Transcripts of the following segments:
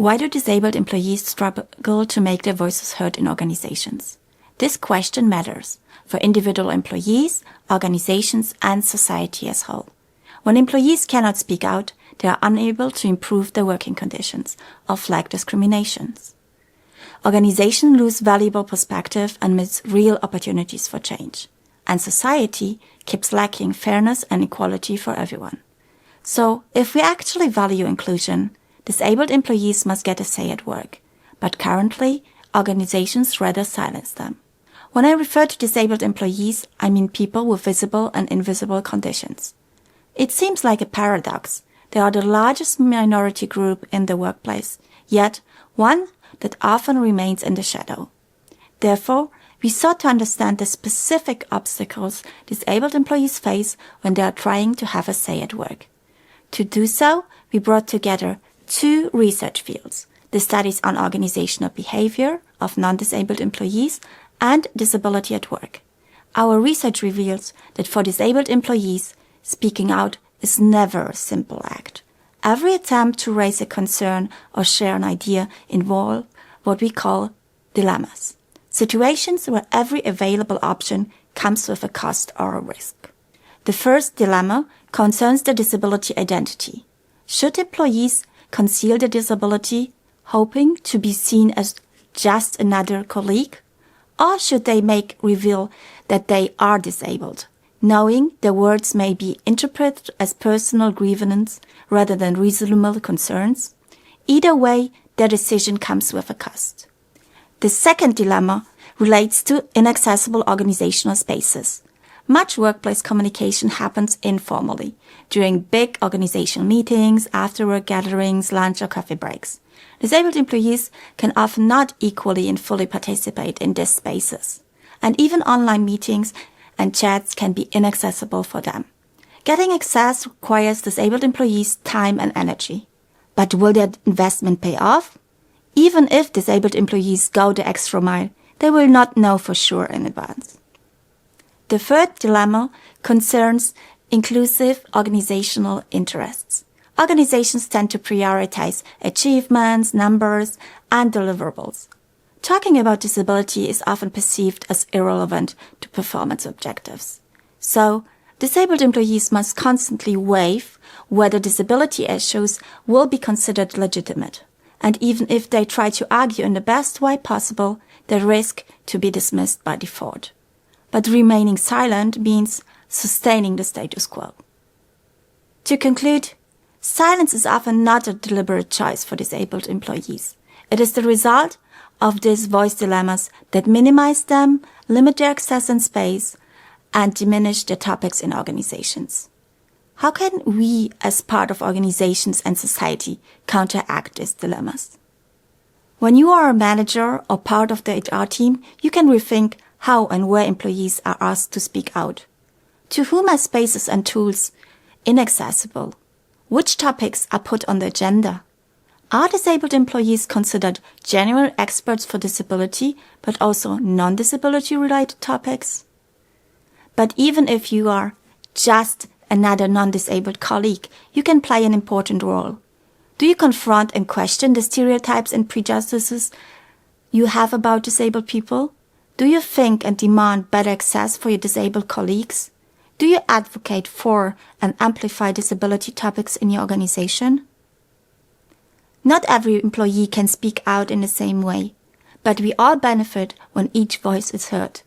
Why do disabled employees struggle to make their voices heard in organizations? This question matters for individual employees, organizations, and society as a whole. When employees cannot speak out, they are unable to improve their working conditions or flag discriminations. Organizations lose valuable perspective and miss real opportunities for change. And society keeps lacking fairness and equality for everyone. So, if we actually value inclusion, disabled employees must get a say at work. But currently, organizations rather silence them. When I refer to disabled employees, I mean people with visible and invisible conditions. It seems like a paradox. They are the largest minority group in the workplace, yet one that often remains in the shadow. Therefore, we sought to understand the specific obstacles disabled employees face when they are trying to have a say at work. To do so, we brought together two research fields, the studies on organizational behavior of non-disabled employees and disability at work. Our research reveals that for disabled employees, speaking out is never a simple act. Every attempt to raise a concern or share an idea involves what we call dilemmas, situations where every available option comes with a cost or a risk. The first dilemma concerns the disability identity. Should employees conceal their disability, hoping to be seen as just another colleague? Or should they reveal that they are disabled, knowing their words may be interpreted as personal grievance rather than reasonable concerns? Either way, their decision comes with a cost. The second dilemma relates to inaccessible organizational spaces. Much workplace communication happens informally, during big organizational meetings, after-work gatherings, lunch or coffee breaks. Disabled employees can often not equally and fully participate in these spaces, and even online meetings and chats can be inaccessible for them. Getting access requires disabled employees time and energy. But will their investment pay off? Even if disabled employees go the extra mile, they will not know for sure in advance. The third dilemma concerns inclusive organizational interests. Organizations tend to prioritize achievements, numbers, and deliverables. Talking about disability is often perceived as irrelevant to performance objectives. So, disabled employees must constantly weigh whether disability issues will be considered legitimate. And even if they try to argue in the best way possible, they risk to be dismissed by default. But remaining silent means sustaining the status quo. To conclude, silence is often not a deliberate choice for disabled employees. It is the result of these voice dilemmas that minimize them, limit their access and space, and diminish their topics in organizations. How can we, as part of organizations and society, counteract these dilemmas? When you are a manager or part of the HR team, you can rethink how and where employees are asked to speak out. To whom are spaces and tools inaccessible? Which topics are put on the agenda? Are disabled employees considered genuine experts for disability, but also non-disability related topics? But even if you are just another non-disabled colleague, you can play an important role. Do you confront and question the stereotypes and prejudices you have about disabled people? Do you think and demand better access for your disabled colleagues? Do you advocate for and amplify disability topics in your organization? Not every employee can speak out in the same way, but we all benefit when each voice is heard.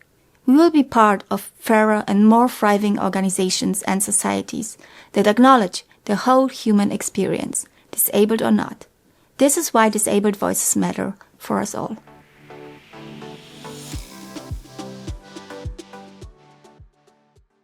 We will be part of fairer and more thriving organizations and societies that acknowledge the whole human experience, disabled or not. This is why disabled voices matter for us all.